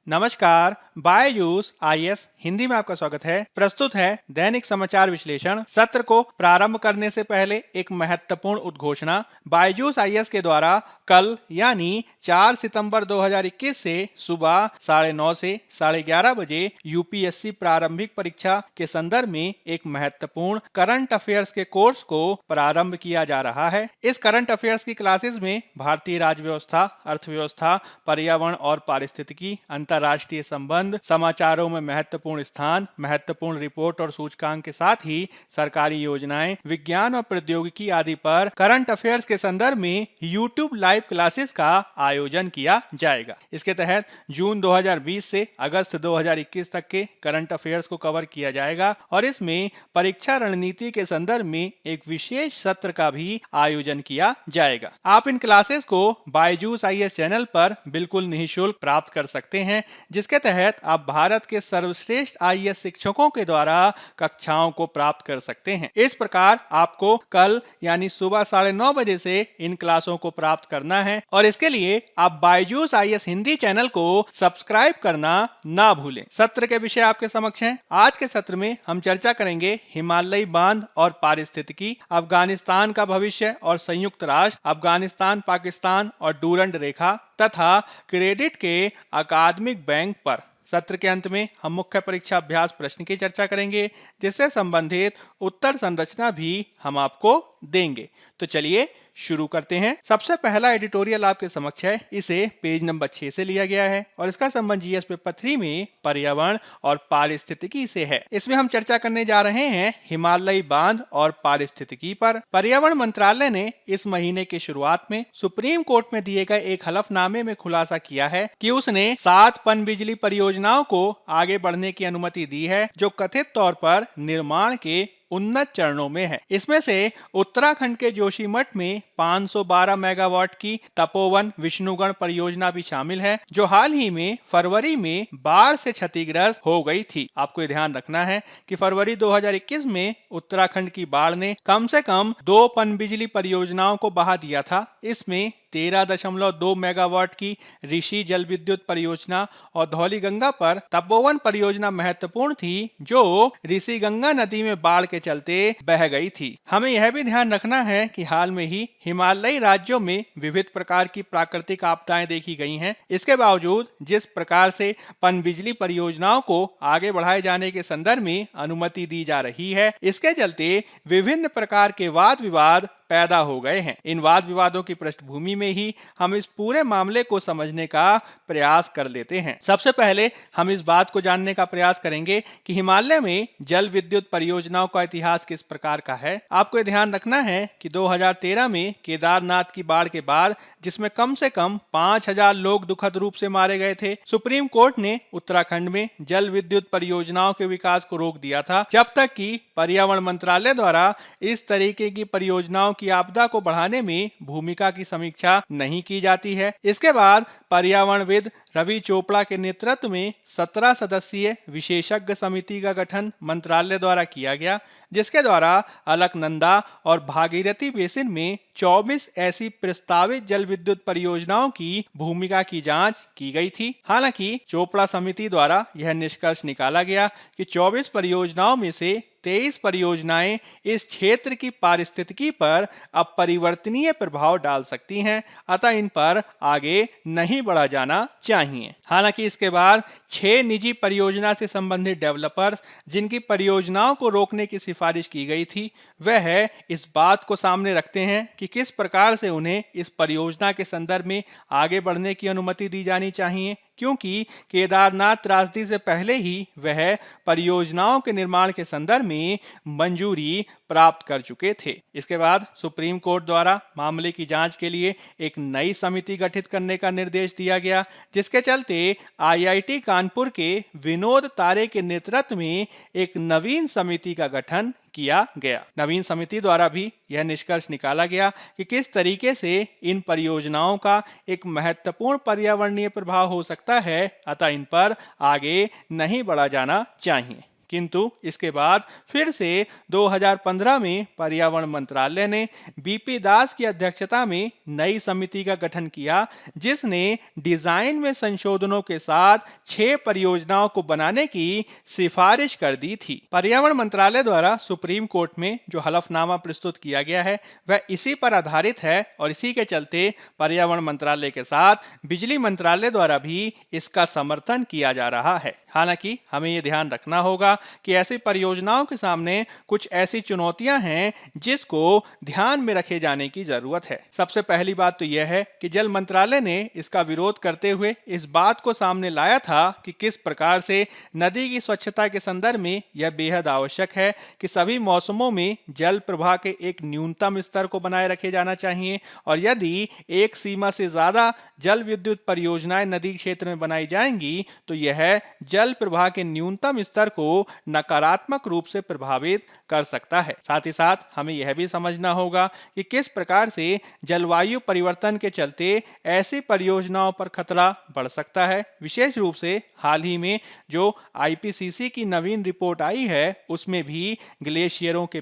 नमस्कार, बायजूस आईएएस हिंदी में आपका स्वागत है। प्रस्तुत है दैनिक समाचार विश्लेषण। सत्र को प्रारंभ करने से पहले एक महत्वपूर्ण उद्घोषणा। बायजूस आईएएस के द्वारा कल यानी 4 सितंबर 2021 से सुबह 9:30 से 11:30 बजे यूपीएससी प्रारंभिक परीक्षा के संदर्भ में एक महत्वपूर्ण करंट अफेयर्स के कोर्स को प्रारंभ किया जा रहा है। इस करंट अफेयर्स की क्लासेस में भारतीय राज्य व्यवस्था, अर्थव्यवस्था, पर्यावरण और पारिस्थितिकी, अंतर्राष्ट्रीय संबंध, समाचारों में महत्वपूर्ण स्थान, महत्वपूर्ण रिपोर्ट और सूचकांक के साथ ही सरकारी योजनाएं, विज्ञान और प्रौद्योगिकी आदि पर करंट अफेयर्स के संदर्भ में यूट्यूब लाइव क्लासेस का आयोजन किया जाएगा। इसके तहत जून 2020 से अगस्त 2021 तक के करंट अफेयर्स को कवर किया जाएगा और इसमें परीक्षा रणनीति के संदर्भ में एक विशेष सत्र का भी आयोजन किया जाएगा। आप इन क्लासेस को बायजूस आईएएस चैनल पर बिल्कुल निःशुल्क प्राप्त कर सकते हैं, जिसके तहत आप भारत के सर्वश्रेष्ठ आईएएस शिक्षकों के द्वारा कक्षाओं को प्राप्त कर सकते हैं। इस प्रकार आपको कल यानी सुबह 9:30 बजे से इन क्लासों को प्राप्त करना है और इसके लिए आप बायजूस आईएएस हिंदी चैनल को सब्सक्राइब करना ना भूलें। सत्र के विषय आपके समक्ष हैं। आज के सत्र में हम चर्चा करेंगे हिमालयी बांध और पारिस्थितिकी, अफगानिस्तान का भविष्य और संयुक्त राष्ट्र, अफगानिस्तान, पाकिस्तान और डूरंड रेखा तथा क्रेडिट के अकादमिक बैंक पर। सत्र के अंत में हम मुख्य परीक्षा अभ्यास प्रश्न की चर्चा करेंगे, जिससे संबंधित उत्तर संरचना भी हम आपको देंगे। तो चलिए शुरू करते हैं। सबसे पहला एडिटोरियल आपके समक्ष है। इसे पेज नंबर 6 से लिया गया है और इसका संबंध जीएस पेपर 3 में पर्यावरण और पारिस्थितिकी से है। इसमें हम चर्चा करने जा रहे हैं हिमालयी बांध और पारिस्थितिकी पर। पर्यावरण मंत्रालय ने इस महीने की शुरुआत में सुप्रीम कोर्ट में दिए गए एक हलफनामे में खुलासा किया है कि उसने 7 पनबिजली परियोजनाओं को आगे बढ़ने की अनुमति दी है, जो कथित तौर पर निर्माण के उन्नत चरणों में है। इसमें से उत्तराखंड के जोशीमठ में 512 मेगावाट की तपोवन विष्णुगढ़ परियोजना भी शामिल है, जो हाल ही में फरवरी में बाढ़ से क्षतिग्रस्त हो गई थी। आपको ये ध्यान रखना है कि फरवरी 2021 में उत्तराखंड की बाढ़ ने कम से कम 2 पनबिजली परियोजनाओं को बहा दिया था। इसमें 13.2 मेगावाट की ऋषि जल विद्युत परियोजना और धौली गंगा पर तपोवन परियोजना महत्वपूर्ण थी, जो ऋषि गंगा नदी में बाढ़ के चलते बह गई थी। हमें यह भी ध्यान रखना है कि हाल में ही हिमालयी राज्यों में विविध प्रकार की प्राकृतिक आपदाएं देखी गई हैं। इसके बावजूद जिस प्रकार से पनबिजली परियोजनाओं को आगे बढ़ाए जाने के संदर्भ में अनुमति दी जा रही है, इसके चलते विभिन्न प्रकार के वाद विवाद पैदा हो गए हैं। इन वाद विवादों की पृष्ठभूमि में ही हम इस पूरे मामले को समझने का प्रयास कर लेते हैं। सबसे पहले हम इस बात को जानने का प्रयास करेंगे कि हिमालय में जल विद्युत परियोजनाओं का इतिहास किस प्रकार का है। आपको ध्यान रखना है कि 2013 में केदारनाथ की बाढ़ के बाद, जिसमें कम से कम 5000 लोग दुखद रूप से मारे गए थे, सुप्रीम कोर्ट ने उत्तराखंड में जल विद्युत परियोजनाओं के विकास को रोक दिया था, जब तक कि पर्यावरण मंत्रालय द्वारा इस तरीके की परियोजनाओं की आपदा को बढ़ाने में भूमिका की समीक्षा नहीं की जाती है। इसके बाद पर्यावरणविद रवि चोपड़ा के नेतृत्व में 17 सदस्यीय विशेषज्ञ समिति का गठन मंत्रालय द्वारा किया गया, जिसके द्वारा अलकनंदा और भागीरथी बेसिन में 24 ऐसी प्रस्तावित जल विद्युत परियोजनाओं की भूमिका की जांच की गई थी। हालांकि चोपड़ा समिति द्वारा यह निष्कर्ष निकाला गया कि 24 परियोजनाओं में से 23 परियोजनाएं इस क्षेत्र की पारिस्थितिकी पर अपरिवर्तनीय प्रभाव डाल सकती हैं, अतः इन पर आगे नहीं बढ़ा जाना चाहिए। हालांकि इसके बाद 6 निजी परियोजना से संबंधित डेवलपर्स, जिनकी परियोजनाओं को रोकने की सिफारिश की गई थी, वह इस बात को सामने रखते हैं कि किस प्रकार से उन्हें इस परियोजना के संदर्भ में आगे बढ़ने की अनुमति दी जानी चाहिए, क्योंकि केदारनाथ त्रासदी से पहले ही वह परियोजनाओं के निर्माण के संदर्भ में मंजूरी प्राप्त कर चुके थे। इसके बाद सुप्रीम कोर्ट द्वारा मामले की जांच के लिए एक नई समिति गठित करने का निर्देश दिया गया, जिसके चलते आईआईटी कानपुर के विनोद तारे के नेतृत्व में एक नवीन समिति का गठन किया गया। नवीन समिति द्वारा भी यह निष्कर्ष निकाला गया कि किस तरीके से इन परियोजनाओं का एक महत्वपूर्ण पर्यावरणीय प्रभाव हो सकता है, अतः इन पर आगे नहीं बढ़ा जाना चाहिए। किंतु इसके बाद फिर से 2015 में पर्यावरण मंत्रालय ने बीपी दास की अध्यक्षता में नई समिति का गठन किया, जिसने डिजाइन में संशोधनों के साथ 6 परियोजनाओं को बनाने की सिफारिश कर दी थी। पर्यावरण मंत्रालय द्वारा सुप्रीम कोर्ट में जो हलफनामा प्रस्तुत किया गया है वह इसी पर आधारित है और इसी के चलते पर्यावरण मंत्रालय के साथ बिजली मंत्रालय द्वारा भी इसका समर्थन किया जा रहा है। हालांकि हमें यह ध्यान रखना होगा कि ऐसी परियोजनाओं के सामने कुछ ऐसी चुनौतियां हैं जिसको ध्यान में रखे जाने की जरूरत है। सबसे पहली बात तो यह है कि जल मंत्रालय ने इसका विरोध करते हुए इस बात को सामने लाया था कि किस प्रकार से नदी की स्वच्छता के संदर्भ में यह बेहद आवश्यक है कि सभी मौसमों में जल प्रवाह के एक न्यूनतम स्तर को बनाए रखे जाना चाहिए, और यदि एक सीमा से ज्यादा जल विद्युत परियोजनाएं नदी क्षेत्र में बनाई जाएंगी तो यह जल प्रवाह के न्यूनतम स्तर को नकारात्मक रूप से प्रभावित कर सकता है। साथ ही साथ हमें यह भी समझना होगा कि किस प्रकार से जलवायु परिवर्तन के चलते ऐसी परियोजनाओं पर खतरा बढ़ सकता है। विशेष रूप से हाल ही में जो आईपीसीसी की नवीन रिपोर्ट आई है उसमें भी ग्लेशियरों के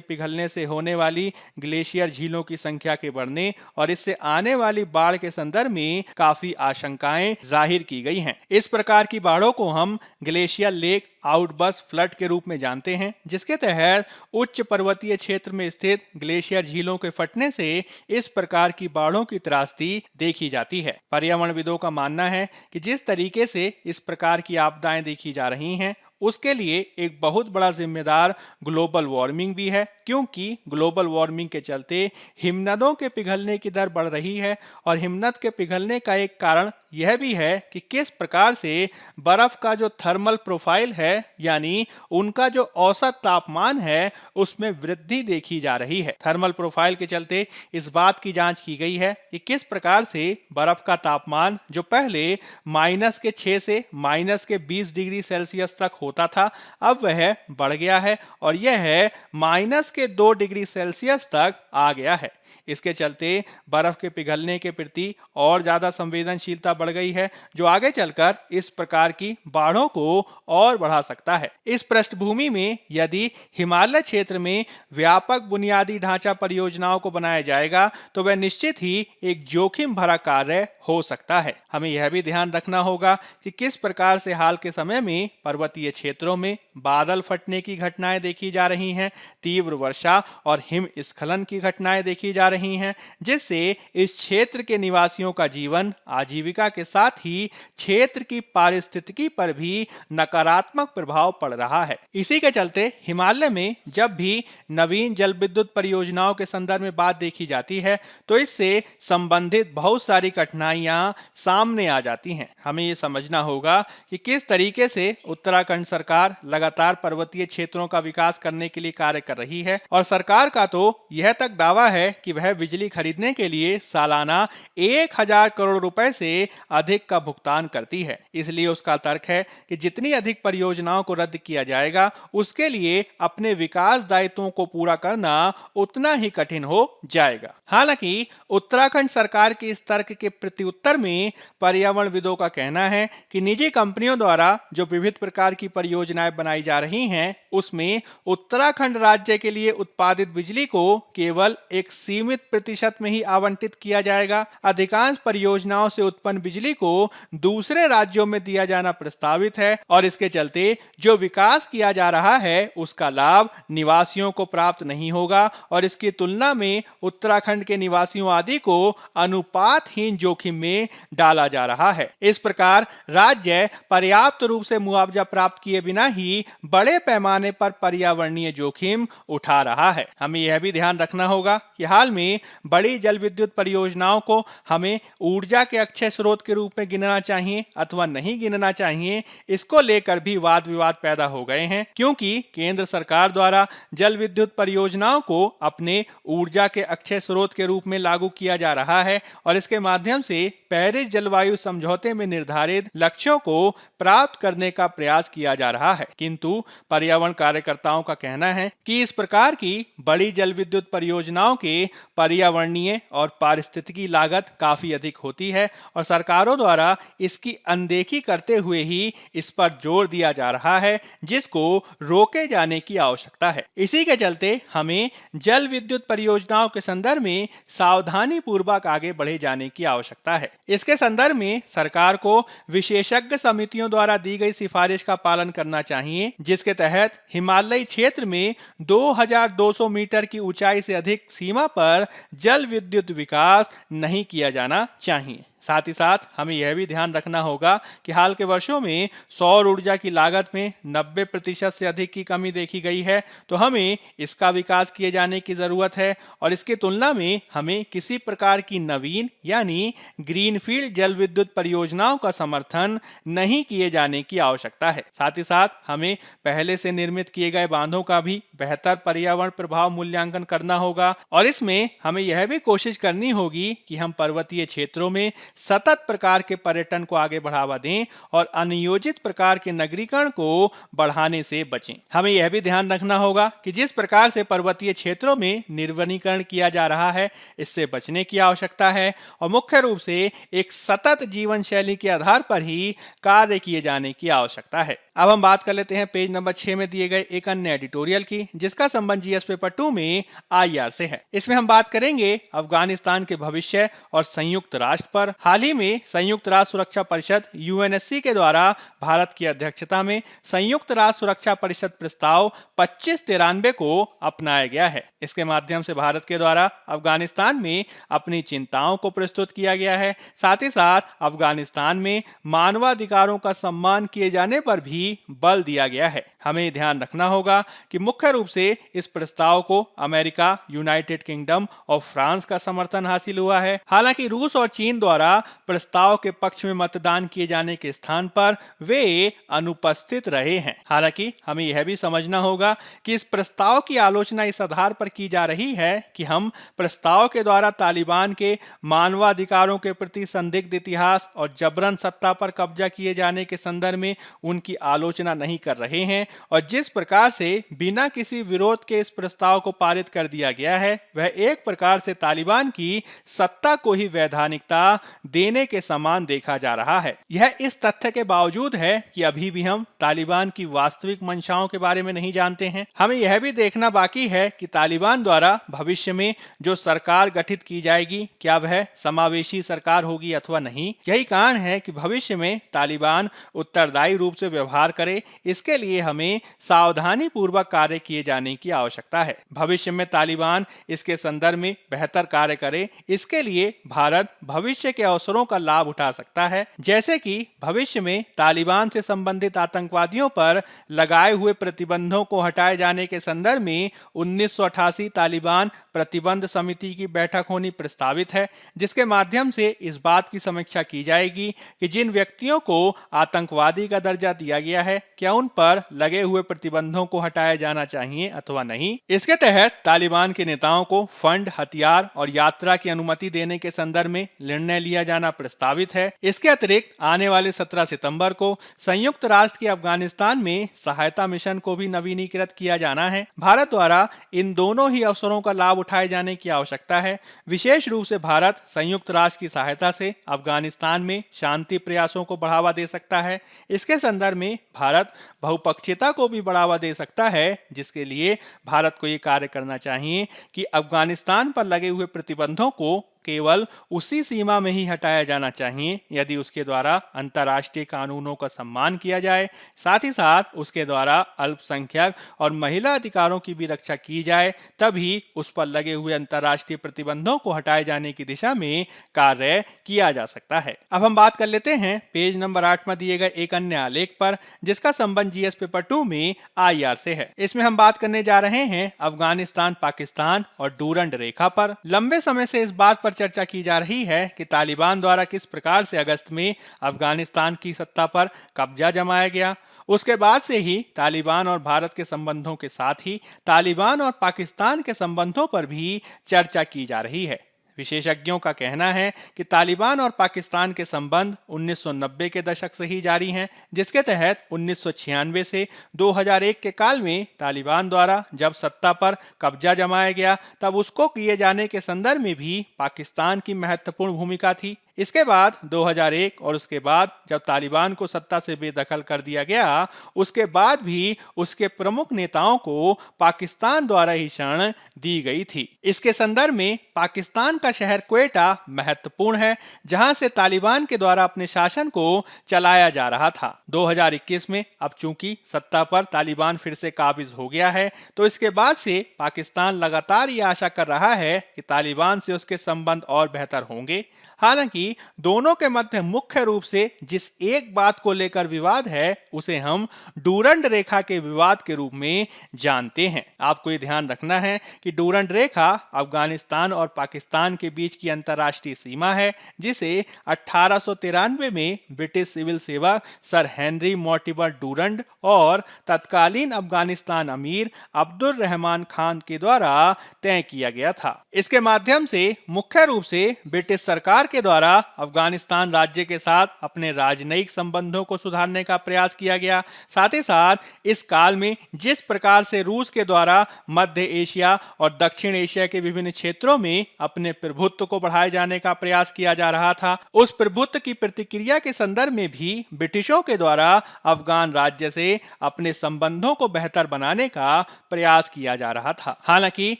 पिघलने से होने वाली ग्लेशियर झीलों की संख्या के बढ़ने और इससे आने वाली बाढ़ के संदर्भ में काफी आशंकाएं जाहिर की गई हैं। इस प्रकार की बाढ़ों को हम ग्लेशियर लेक आउटबर्स्ट फ्लड के रूप में जानते हैं, जिसके तहत उच्च पर्वतीय क्षेत्र में स्थित ग्लेशियर झीलों के फटने से इस प्रकार की बाढ़ों की त्रासदी देखी जाती है। पर्यावरणविदों का मानना है कि जिस तरीके से इस प्रकार की आपदाएं देखी जा रही हैं उसके लिए एक बहुत बड़ा जिम्मेदार ग्लोबल वार्मिंग भी है, क्योंकि ग्लोबल वार्मिंग के चलते हिमनदों के पिघलने की दर बढ़ रही है और हिमनद के पिघलने का एक कारण यह भी है कि किस प्रकार से बर्फ का जो थर्मल प्रोफाइल है यानी उनका जो औसत तापमान है उसमें वृद्धि देखी जा रही है। थर्मल प्रोफाइल के चलते इस बात की जांच की गई है कि किस प्रकार से बर्फ का तापमान जो पहले -6 से -20 डिग्री सेल्सियस तक होता था अब वह बढ़ गया है और यह -2 डिग्री सेल्सियस तक आ गया है। इसके चलते बर्फ के पिघलने के प्रति और ज्यादा संवेदनशीलता बढ़ गई है, जो आगे चलकर इस प्रकार की बाढ़ों को और बढ़ा सकता है। इस पृष्ठभूमि में यदि हिमालय क्षेत्र में व्यापक बुनियादी ढांचा परियोजनाओं को बनाया जाएगा तो वह निश्चित ही एक जोखिम भरा कार्य हो सकता है। हमें यह भी ध्यान रखना होगा कि किस प्रकार से हाल के समय में पर्वतीय क्षेत्रों में बादल फटने की घटनाएं देखी जा रही हैं, तीव्र वर्षा और हिमस्खलन की घटनाएं देखी जा रही हैं, जिससे इस क्षेत्र के निवासियों का जीवन आजीविका के साथ ही क्षेत्र की पारिस्थितिकी पर भी नकारात्मक प्रभाव पड़ रहा है। इसी के चलते हिमालय में जब भी नवीन जल विद्युत परियोजनाओं के संदर्भ में बात देखी जाती है तो इससे संबंधित बहुत सारी कठिनाइयां सामने आ जाती हैं। हमें ये समझना होगा कि किस तरीके से उत्तराखंड सरकार लगातार पर्वतीय क्षेत्रों का विकास करने के लिए कार्य कर रही है और सरकार का तो यह तक दावा है कि वह बिजली खरीदने के लिए सालाना 1000 करोड़ रुपए से अधिक का भुगतान करती है। इसलिए उसका तर्क है कि जितनी अधिक परियोजनाओं को रद्द किया जाएगा उसके लिए अपने विकास दायित्वों को पूरा करना उतना ही कठिन हो जाएगा। हालांकि उत्तराखंड सरकार के इस तर्क के प्रत्युत्तर में पर्यावरणविदों का कहना है कि निजी कंपनियों द्वारा जो विविध प्रकार की परियोजनाएं बनाई जा रही हैं उसमें उत्तराखंड राज्य के लिए उत्पादित बिजली को केवल एक सीमित प्रतिशत में ही आवंटित किया जाएगा। अधिकांश परियोजनाओं से उत्पन्न बिजली को दूसरे राज्यों में दिया जाना प्रस्तावित है और इसके चलते जो विकास किया जा रहा है उसका लाभ निवासियों को प्राप्त नहीं होगा और इसकी तुलना में उत्तराखंड के निवासियों आदि को अनुपातहीन जोखिम में डाला जा रहा है। इस प्रकार राज्य पर्याप्त रूप से मुआवजा प्राप्त किए बिना ही बड़े पैमाने पर पर्यावरणीय जोखिम उठा रहा है। हमें यह भी ध्यान रखना होगा कि हाल में बड़ी जल विद्युत परियोजनाओं को हमें ऊर्जा के अक्षय स्रोत के रूप में गिनना चाहिए अथवा नहीं गिनना चाहिए, इसको लेकर भी वाद विवाद पैदा हो गए हैं, क्योंकि केंद्र सरकार द्वारा जल विद्युत परियोजनाओं को अपने ऊर्जा के अक्षय स्रोत के रूप में लागू किया जा रहा है और इसके माध्यम से पेरिस जलवायु समझौते में निर्धारित लक्ष्यों को प्राप्त करने का प्रयास किया जा रहा है, किंतु पर्यावरण कार्यकर्ताओं का कहना है कि इस प्रकार की बड़ी जल विद्युत परियोजनाओं के पर्यावरणीय और पारिस्थितिकी लागत काफी अधिक होती है और सरकारों द्वारा इसकी अनदेखी करते हुए ही इस पर जोर दिया जा रहा है, जिसको रोके जाने की आवश्यकता है। इसी के चलते हमें जल विद्युत परियोजनाओं के संदर्भ में सावधानी पूर्वक आगे बढ़े जाने की आवश्यकता है। इसके संदर्भ में सरकार को विशेषज्ञ समितियों द्वारा दी गई सिफारिश का पालन करना चाहिए, जिसके तहत हिमालयी क्षेत्र में 2200 मीटर की ऊंचाई से अधिक सीमा पर जल विद्युत विकास नहीं किया जाना चाहिए। साथ ही साथ हमें यह भी ध्यान रखना होगा कि हाल के वर्षों में सौर ऊर्जा की लागत में 90% से अधिक की कमी देखी गई है, तो हमें इसका विकास किए जाने की जरूरत है और इसकी तुलना में हमें किसी प्रकार की नवीन यानी ग्रीनफील्ड जल विद्युत परियोजनाओं का समर्थन नहीं किए जाने की आवश्यकता है। साथ ही साथ हमें पहले से निर्मित किए गए बांधों का भी बेहतर पर्यावरण प्रभाव मूल्यांकन करना होगा और इसमें हमें यह भी कोशिश करनी होगी कि हम पर्वतीय क्षेत्रों में सतत प्रकार के पर्यटन को आगे बढ़ावा दें और अनियोजित प्रकार के नगरीकरण को बढ़ाने से बचें। हमें यह भी ध्यान रखना होगा कि जिस प्रकार से पर्वतीय क्षेत्रों में निर्वनीकरण किया जा रहा है, इससे बचने की आवश्यकता है और मुख्य रूप से एक सतत जीवन शैली के आधार पर ही कार्य किए जाने की आवश्यकता है। अब हम बात कर लेते हैं पेज नंबर 6 में दिए गए एक अन्य एडिटोरियल की, जिसका संबंध जीएस पेपर 2 में आईआर से है। इसमें हम बात करेंगे अफगानिस्तान के भविष्य और संयुक्त राष्ट्र पर। हाल ही में संयुक्त राष्ट्र सुरक्षा परिषद यूएनएससी के द्वारा भारत की अध्यक्षता में संयुक्त राष्ट्र सुरक्षा परिषद प्रस्ताव 2593 को अपनाया गया है। इसके माध्यम से भारत के द्वारा अफगानिस्तान में अपनी चिंताओं को प्रस्तुत किया गया है। साथ ही साथ अफगानिस्तान में मानवाधिकारों का सम्मान किए जाने पर भी बल दिया गया है। हमें ध्यान रखना होगा कि मुख्य रूप से इस प्रस्ताव को अमेरिका, यूनाइटेड किंगडम और फ्रांस का समर्थन हासिल हुआ है। हालांकि रूस और चीन द्वारा प्रस्ताव के पक्ष में मतदान किए जाने के स्थान पर वे अनुपस्थित रहे हैं। हालांकि हमें यह भी समझना होगा कि इस प्रस्ताव की आलोचना इस आधार पर की जा रही है कि हम प्रस्ताव के द्वारा तालिबान के मानवाधिकारों के प्रति संदिग्ध इतिहास और जबरन सत्ता पर कब्जा किए जाने के संदर्भ में उनकी आलोचना नहीं कर रहे हैं और जिस प्रकार से बिना किसी विरोध के इस प्रस्ताव को पारित कर दिया गया है, वह एक प्रकार से तालिबान की सत्ता को ही वैधानिकता देने के समान देखा जा रहा है। यह इस तथ्य के बावजूद है कि अभी भी हम तालिबान की वास्तविक मंशाओं के बारे में नहीं जानते हैं। हमें यह भी देखना बाकी है कि तालिबान द्वारा भविष्य में जो सरकार गठित की जाएगी, क्या वह समावेशी सरकार होगी अथवा नहीं। यही कारण है कि भविष्य में तालिबान उत्तरदायी रूप से व्यवहार करे, इसके लिए हमें सावधानी पूर्वक कार्य किए जाने की आवश्यकता है। भविष्य में तालिबान इसके संदर्भ में बेहतर कार्य करे, इसके लिए भारत भविष्य के अवसरों का लाभ उठा सकता है, जैसे कि भविष्य में तालिबान से संबंधित आतंकवादियों पर लगाए हुए प्रतिबंधों को हटाए जाने के संदर्भ में 1988 तालिबान प्रतिबंध समिति की बैठक होनी प्रस्तावित है, जिसके माध्यम से इस बात की समीक्षा की जाएगी कि जिन व्यक्तियों को आतंकवादी का दर्जा दिया गया है, क्या उन पर लगे हुए प्रतिबंधों को हटाया जाना चाहिए अथवा नहीं। इसके तहत तालिबान के नेताओं को फंड, हथियार और यात्रा की अनुमति देने के संदर्भ में निर्णय लिया जाना प्रस्तावित है। इसके अतिरिक्त आने वाले 17 सितंबर को संयुक्त राष्ट्र के अफगानिस्तान में सहायता मिशन को भी नवीनीकृत किया जाना है। भारत द्वारा इन दोनों ही अवसरों का लाभ उठाए जाने की आवश्यकता है। विशेष रूप से भारत संयुक्त राष्ट्र की सहायता से अफगानिस्तान में शांति प्रयासों को बढ़ावा दे सकता है। इसके संदर्भ में भारत बहुपक्षीयता को भी बढ़ावा दे सकता है, जिसके लिए भारत को ये कार्य करना चाहिए कि अफगानिस्तान पर लगे हुए प्रतिबंधों को केवल उसी सीमा में ही हटाया जाना चाहिए यदि उसके द्वारा अंतर्राष्ट्रीय कानूनों का सम्मान किया जाए, साथ ही साथ उसके द्वारा अल्पसंख्यक और महिला अधिकारों की भी रक्षा की जाए, तभी उस पर लगे हुए अंतर्राष्ट्रीय प्रतिबंधों को हटाए जाने की दिशा में कार्य किया जा सकता है। अब हम बात कर लेते हैं पेज नंबर 8 में दिए गए एक अन्य आलेख पर, जिसका संबंध जीएस पेपर 2 में आईआर से है। इसमें हम बात करने जा रहे हैं अफगानिस्तान, पाकिस्तान और डूरंड रेखा पर। लंबे समय से इस बात पर चर्चा की जा रही है कि तालिबान द्वारा किस प्रकार से अगस्त में अफगानिस्तान की सत्ता पर कब्जा जमाया गया। उसके बाद से ही तालिबान और भारत के संबंधों के साथ ही तालिबान और पाकिस्तान के संबंधों पर भी चर्चा की जा रही है। विशेषज्ञों का कहना है कि तालिबान और पाकिस्तान के संबंध 1990 के दशक से ही जारी हैं, जिसके तहत 1996 से 2001 के काल में तालिबान द्वारा जब सत्ता पर कब्जा जमाया गया, तब उसको किए जाने के संदर्भ में भी पाकिस्तान की महत्वपूर्ण भूमिका थी। इसके बाद 2001 और उसके बाद जब तालिबान को सत्ता से बेदखल कर दिया गया, उसके बाद भी उसके प्रमुख नेताओं को पाकिस्तान द्वारा ही शरण दी गई थी। इसके संदर्भ में पाकिस्तान का शहर क्वेटा महत्वपूर्ण है, जहां से तालिबान के द्वारा अपने शासन को चलाया जा रहा था। 2021 में अब चूंकि सत्ता पर तालिबान फिर से काबिज हो गया है, तो इसके बाद से पाकिस्तान लगातार ये आशा कर रहा है कि तालिबान से उसके संबंध और बेहतर होंगे। हालांकि दोनों के मध्य मुख्य रूप से जिस एक बात को लेकर विवाद है, उसे हम डूरंड रेखा के विवाद के रूप में जानते हैं। आपको ये ध्यान रखना है कि डूरंड रेखा अफगानिस्तान और पाकिस्तान के बीच की अंतर्राष्ट्रीय सीमा है, जिसे 1893 में ब्रिटिश सिविल सेवक सर हेनरी मोर्टिमर डूरंड और तत्कालीन अफगानिस्तान अमीर अब्दुल रहमान खान के द्वारा तय किया गया था। इसके माध्यम से मुख्य रूप से ब्रिटिश सरकार के द्वारा अफगानिस्तान राज्य के साथ अपने राजनयिक संबंधों को सुधारने का प्रयास किया गया। साथ ही साथ इस काल में जिस प्रकार से रूस के द्वारा मध्य एशिया और दक्षिण एशिया के विभिन्न क्षेत्रों में अपने प्रभुत्व को बढ़ाए जाने का प्रयास किया जा रहा था, उस प्रभुत्व की प्रतिक्रिया के संदर्भ में भी ब्रिटिशों के द्वारा अफगान राज्य से अपने संबंधों को बेहतर बनाने का प्रयास किया जा रहा था। हालांकि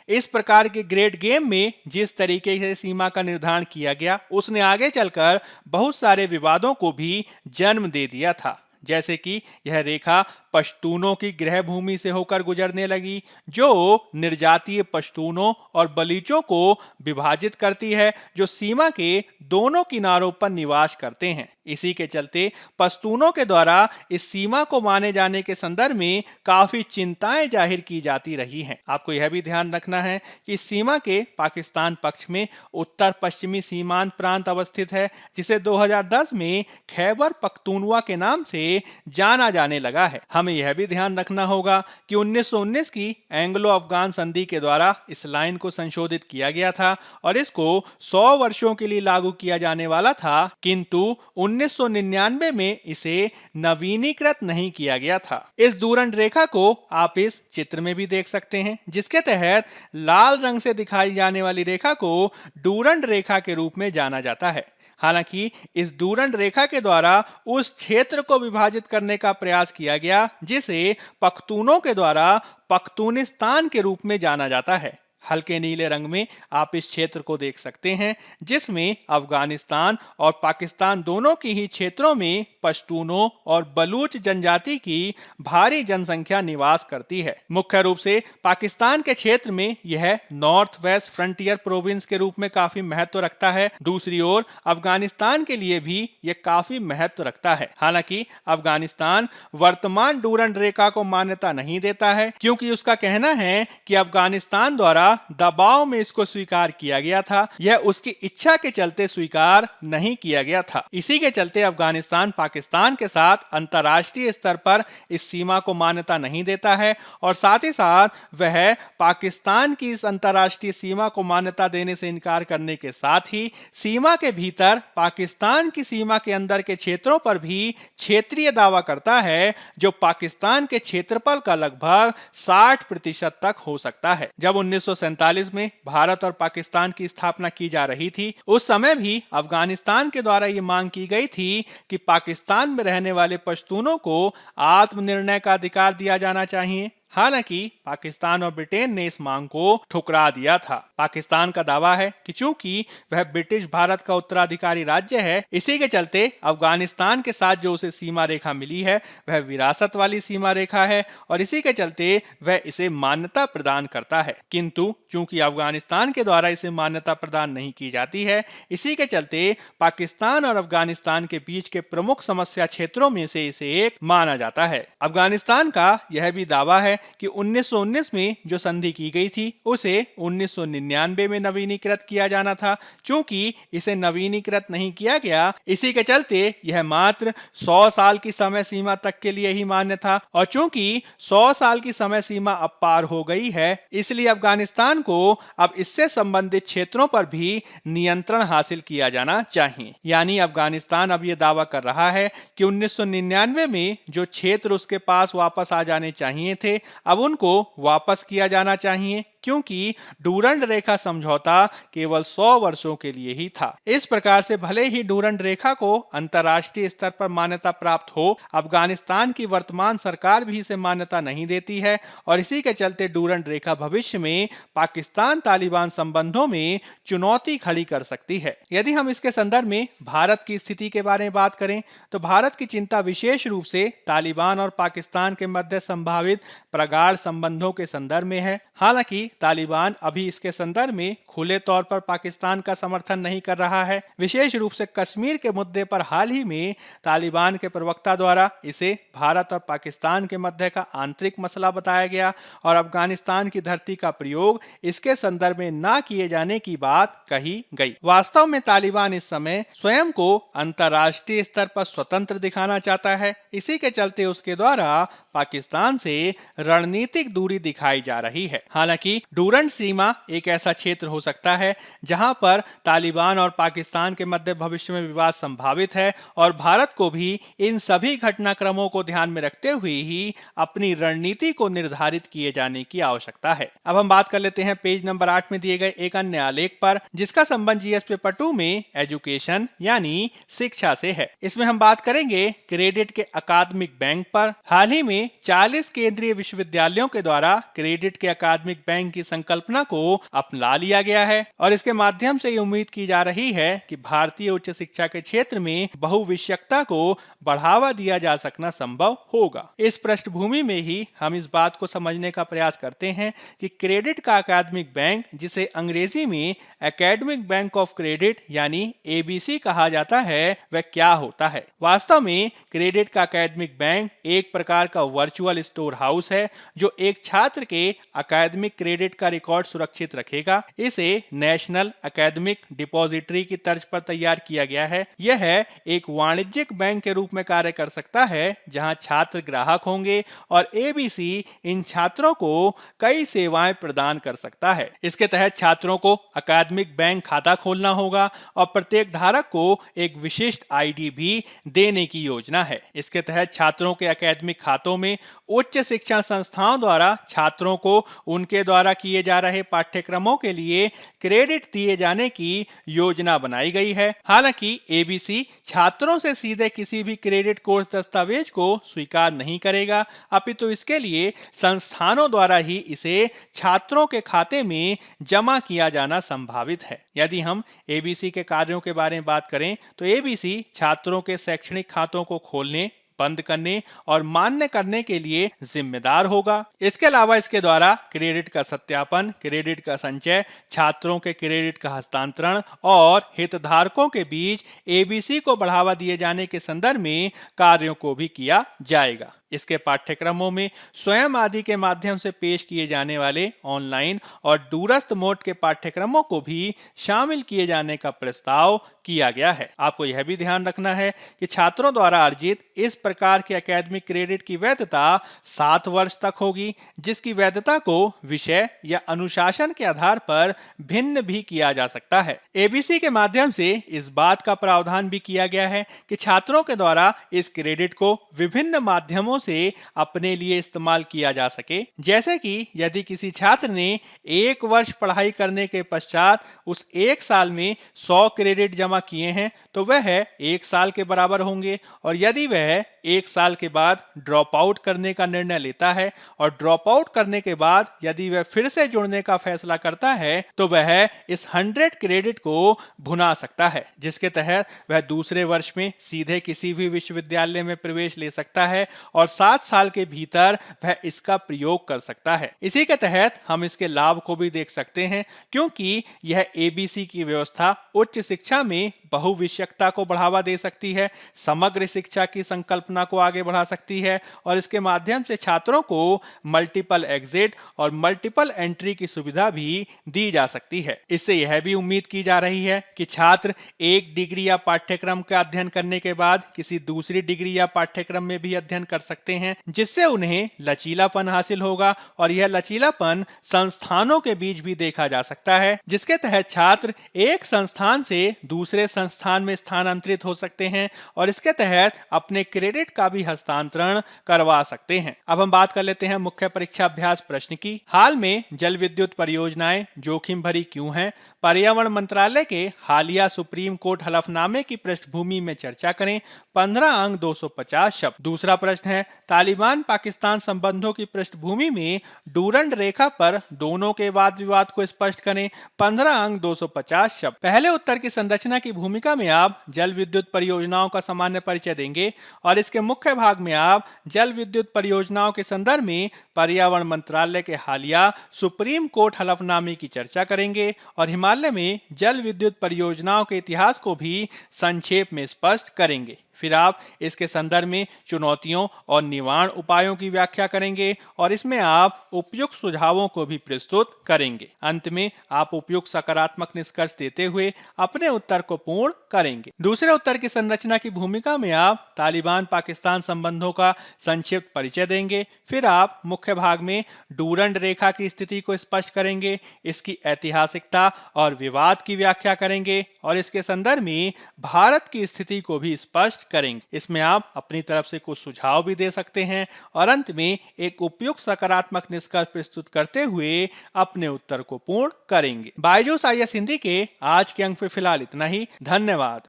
इस प्रकार के ग्रेट गेम में जिस तरीके से सीमा का निर्धारण किया गया, उसने आगे चलकर बहुत सारे विवादों को भी जन्म दे दिया था। जैसे कि यह रेखा पश्तूनों की गृह भूमि से होकर गुजरने लगी, जो निर्जातीय पश्तूनों और बलीचों को विभाजित करती है, जो सीमा के दोनों किनारों पर निवास करते हैं। इसी के चलते पश्तूनों के द्वारा इस सीमा को माने जाने के संदर्भ में काफी चिंताएं जाहिर की जाती रही हैं। आपको यह भी ध्यान रखना है कि सीमा के पाकिस्तान पक्ष में उत्तर पश्चिमी सीमांत प्रांत अवस्थित है, जिसे 2010 में खैबर पख्तूनवा के नाम से जाना जाने लगा है। हमें यह भी ध्यान रखना होगा कि 1919 की एंग्लो अफगान संधि के द्वारा इस लाइन को संशोधित किया गया था और इसको 100 वर्षों के लिए लागू किया जाने वाला था, किंतु 1999 में इसे नवीनीकृत नहीं किया गया था। इस डूरंड रेखा को आप इस चित्र में भी देख सकते हैं, जिसके तहत लाल रंग से दिखाई जाने वाली रेखा को डूरंड रेखा के रूप में जाना जाता है। हालांकि इस डूरंड रेखा के द्वारा उस क्षेत्र को विभाजित करने का प्रयास किया गया जिसे पख्तूनों के द्वारा पख्तूनिस्तान के रूप में जाना जाता है। हल्के नीले रंग में आप इस क्षेत्र को देख सकते हैं, जिसमें अफगानिस्तान और पाकिस्तान दोनों की ही क्षेत्रों में पश्तूनों और बलूच जनजाति की भारी जनसंख्या निवास करती है। मुख्य रूप से पाकिस्तान के क्षेत्र में यह नॉर्थ वेस्ट फ्रंटियर प्रोविंस के रूप में काफी महत्व रखता है। दूसरी ओर अफगानिस्तान के लिए भी यह काफी महत्व रखता है। हालांकि अफगानिस्तान वर्तमान डूरंड रेखा को मान्यता नहीं देता है, क्योंकि उसका कहना है कि अफगानिस्तान द्वारा दबाव में इसको स्वीकार किया गया था। यह उसकी इच्छा के चलते स्वीकार नहीं किया गया था। इसी के चलते अफगानिस्तान पाकिस्तान के साथ अंतर्राष्ट्रीय स्तर पर इस सीमा को मान्यता नहीं देता है और साथ ही साथ वह पाकिस्तान की इस अंतर्राष्ट्रीय सीमा को मान्यता देने से इनकार करने के साथ ही सीमा के भीतर पाकिस्तान की सीमा के अंदर के क्षेत्रों पर भी क्षेत्रीय दावा करता है, जो पाकिस्तान के क्षेत्रफल का लगभग 60% तक हो सकता है। जब 1947 में भारत और पाकिस्तान की स्थापना की जा रही थी, उस समय भी अफगानिस्तान के द्वारा ये मांग की गई थी कि पाकिस्तान में रहने वाले पश्तूनों को आत्मनिर्णय का अधिकार दिया जाना चाहिए। हालांकि पाकिस्तान और ब्रिटेन ने इस मांग को ठुकरा दिया था। पाकिस्तान का दावा है कि चूंकि वह ब्रिटिश भारत का उत्तराधिकारी राज्य है, इसी के चलते अफगानिस्तान के साथ जो उसे सीमा रेखा मिली है वह विरासत वाली सीमा रेखा है और इसी के चलते वह इसे मान्यता प्रदान करता है। किंतु चूंकि अफगानिस्तान के द्वारा इसे मान्यता प्रदान नहीं की जाती है, इसी के चलते पाकिस्तान और अफगानिस्तान के बीच के प्रमुख समस्या क्षेत्रों में से इसे एक माना जाता है। अफगानिस्तान का यह भी दावा है कि 1919 में जो संधि की गई थी उसे 1999 1999 में नवीनीकृत किया जाना था। चूंकि इसे नवीनीकृत नहीं किया गया, इसी के चलते यह मात्र 100 साल की समय सीमा तक के लिए ही मान्य था, और चूंकि 100 साल की समय सीमा अब पार हो गई है, इसलिए अफगानिस्तान को अब इससे संबंधित क्षेत्रों पर भी नियंत्रण हासिल किया जाना चाहिए। यानी अफगानिस्तान अब यह दावा कर रहा है कि 1999 में जो क्षेत्र उसके पास वापस आ जाने चाहिए थे, अब उनको वापस किया जाना चाहिए, क्योंकि डूरंड रेखा समझौता केवल 100 वर्षों के लिए ही था। इस प्रकार से भले ही डूरंड रेखा को अंतर्राष्ट्रीय स्तर पर मान्यता प्राप्त हो, अफगानिस्तान की वर्तमान सरकार भी इसे मान्यता नहीं देती है, और इसी के चलते डूरंड रेखा भविष्य में पाकिस्तान तालिबान संबंधों में चुनौती खड़ी कर सकती है। यदि हम इसके संदर्भ में भारत की स्थिति के बारे में बात करें, तो भारत की चिंता विशेष रूप से तालिबान और पाकिस्तान के मध्य संभावित प्रगाढ़ संबंधों के संदर्भ में है। हालांकि तालिबान अभी इसके संदर्भ में खुले तौर पर पाकिस्तान का समर्थन नहीं कर रहा है। विशेष रूप से कश्मीर के मुद्दे पर हाल ही में तालिबान के प्रवक्ता द्वारा इसे भारत और पाकिस्तान के मध्य का आंतरिक मसला बताया गया, और अफगानिस्तान की धरती का प्रयोग इसके संदर्भ में न किए जाने की बात कही गई। वास्तव में तालिबान इस समय स्वयं को अंतर्राष्ट्रीय स्तर पर स्वतंत्र दिखाना चाहता है। इसी के चलते उसके द्वारा पाकिस्तान से रणनीतिक दूरी दिखाई जा रही है। हालांकि डूरंड सीमा एक ऐसा क्षेत्र हो सकता है जहां पर तालिबान और पाकिस्तान के मध्य भविष्य में विवाद संभावित है, और भारत को भी इन सभी घटनाक्रमों को ध्यान में रखते हुए ही अपनी रणनीति को निर्धारित किए जाने की आवश्यकता है। अब हम बात कर लेते हैं पेज नंबर 8 में दिए गए एक अन्य आलेख पर, जिसका संबंध जीएस पेपर 2 में एजुकेशन यानी शिक्षा से है। इसमें हम बात करेंगे क्रेडिट के अकादमिक बैंक पर। हाल ही में 40 केंद्रीय विश्वविद्यालयों के द्वारा क्रेडिट के अकादमिक बैंक की संकल्पना को अपना लिया गया है, और इसके माध्यम से ये उम्मीद की जा रही है कि भारतीय उच्च शिक्षा के क्षेत्र में बहुविषयकता को बढ़ावा दिया जा सकना संभव होगा। इस पृष्ठभूमि में ही हम इस बात को समझने का प्रयास करते हैं कि क्रेडिट का अकादमिक बैंक, जिसे अंग्रेजी में एकेडमिक बैंक ऑफ क्रेडिट यानी एबीसी कहा जाता है, वह क्या होता है। वास्तव में क्रेडिट का अकादमिक बैंक एक प्रकार का वर्चुअल स्टोर हाउस है, जो एक छात्र के अकादमिक क्रेडिट का रिकॉर्ड सुरक्षित रखेगा। इसे नेशनल एकेडमिक डिपॉजिटरी की तर्ज पर तैयार किया गया है। यह एक वाणिज्यिक बैंक के रूप में कार्य कर सकता है, जहां छात्र ग्राहक होंगे, और एबीसी इन छात्रों को कई सेवाएं प्रदान कर सकता है। इसके तहत छात्रों को अकादमिक बैंक खाता खोलना होगा, और प्रत्येक धारक को एक विशिष्ट आईडी भी देने की योजना है। इसके तहत छात्रों के अकादमिक खातों में उच्च शिक्षण संस्थाओं द्वारा छात्रों को उनके द्वारा किए जा रहे पाठ्यक्रमों के लिए क्रेडिट दिए जाने की योजना बनाई गई है। हालांकि एबीसी छात्रों से सीधे किसी भी क्रेडिट कोर्स दस्तावेज को स्वीकार नहीं करेगा, अपितु इसके लिए संस्थानों द्वारा ही इसे छात्रों के खाते में जमा किया जाना संभावित है। यदि हम एबीसी के कार्यों के बारे में बात करें, तो एबीसी छात्रों के शैक्षणिक खातों को खोलने, बंद करने और मान्य करने के लिए जिम्मेदार होगा। इसके अलावा इसके द्वारा क्रेडिट का सत्यापन, क्रेडिट का संचय, छात्रों के क्रेडिट का हस्तांतरण और हितधारकों के बीच एबीसी को बढ़ावा दिए जाने के संदर्भ में कार्यों को भी किया जाएगा। इसके पाठ्यक्रमों में स्वयं आदि के माध्यम से पेश किए जाने वाले ऑनलाइन और दूरस्थ मोड के पाठ्यक्रमों को भी शामिल किए जाने का प्रस्ताव किया गया है। आपको यह भी ध्यान रखना है कि छात्रों द्वारा अर्जित इस प्रकार के एकेडमिक क्रेडिट की वैधता 7 वर्ष तक होगी, जिसकी वैधता को विषय या अनुशासन के आधार पर भिन्न भी किया जा सकता है। एबीसी के माध्यम से इस बात का प्रावधान भी किया गया है कि छात्रों के द्वारा इस क्रेडिट को विभिन्न माध्यमों से अपने लिए इस्तेमाल किया जा सके। जैसे कि यदि किसी छात्र ने 1 वर्ष पढ़ाई करने के पश्चात उस 1 साल में 100 क्रेडिट जमा किए हैं, तो वह 1 साल के बराबर होंगे, और यदि वह 1 साल के बाद ड्रॉप आउट करने का निर्णय लेता है और ड्रॉप आउट करने के बाद यदि वह फिर से जुड़ने का फैसला करता है, तो वह इस 100 क्रेडिट को भुना सकता है, जिसके तहत वह दूसरे वर्ष में सीधे किसी भी विश्वविद्यालय में प्रवेश ले सकता है और 7 साल के भीतर वह इसका प्रयोग कर सकता है। इसी के तहत हम इसके लाभ को भी देख सकते हैं, क्योंकि यह एबीसी की व्यवस्था उच्च शिक्षा में बहुविषयकता को बढ़ावा दे सकती है, समग्र शिक्षा की संकल्पना को आगे बढ़ा सकती है और इसके माध्यम से छात्रों को मल्टीपल एग्जिट और मल्टीपल एंट्री की सुविधा भी दी जा सकती है। इससे यह भी उम्मीद की जा रही है कि छात्र एक डिग्री या पाठ्यक्रम का अध्ययन करने के बाद किसी दूसरी डिग्री या पाठ्यक्रम में भी अध्ययन कर सकते हैं, जिससे उन्हें लचीलापन हासिल होगा और यह लचीलापन संस्थानों के बीच भी देखा जा सकता है, जिसके तहत छात्र एक संस्थान से दूसरे संस्थान में स्थानांतरित हो सकते हैं और इसके तहत अपने क्रेडिट का भी हस्तांतरण करवा सकते हैं। अब हम बात कर लेते हैं मुख्य परीक्षा अभ्यास प्रश्न की। हाल में जल विद्युत परियोजनाएं जोखिम भरी क्यों हैं? पर्यावरण मंत्रालय के हालिया सुप्रीम कोर्ट हलफनामे की पृष्ठभूमि में चर्चा करें। 15 अंक 250 शब्द। दूसरा प्रश्न है, तालिबान पाकिस्तान संबंधों की पृष्ठभूमि में डूरंड रेखा पर दोनों के वाद विवाद को स्पष्ट करें। 15 अंक 250 शब्द। पहले उत्तर की संरचना की भूमिका में आप जल विद्युत परियोजनाओं का सामान्य परिचय देंगे और इसके मुख्य भाग में आप जल विद्युत परियोजनाओं के संदर्भ में पर्यावरण मंत्रालय के हालिया सुप्रीम कोर्ट हलफनामे की चर्चा करेंगे और हिमालय में जल विद्युत परियोजनाओं के इतिहास को भी संक्षेप में स्पष्ट करेंगे। फिर आप इसके संदर्भ में चुनौतियों और निवारण उपायों की व्याख्या करेंगे और इसमें आप उपयुक्त सुझावों को भी प्रस्तुत करेंगे। अंत में आप उपयुक्त सकारात्मक निष्कर्ष देते हुए अपने उत्तर को पूर्ण करेंगे। दूसरे उत्तर की संरचना की भूमिका में आप तालिबान पाकिस्तान संबंधों का संक्षिप्त परिचय देंगे। फिर आप मुख्य भाग में डूरंड रेखा की स्थिति को स्पष्ट करेंगे, इसकी ऐतिहासिकता और विवाद की व्याख्या करेंगे और इसके संदर्भ में भारत की स्थिति को भी स्पष्ट करेंगे। इसमें आप अपनी तरफ से कुछ सुझाव भी दे सकते हैं और अंत में एक उपयुक्त सकारात्मक निष्कर्ष प्रस्तुत करते हुए अपने उत्तर को पूर्ण करेंगे। बायजूस आईएएस हिंदी के आज के अंक पे फिलहाल इतना ही। धन्यवाद।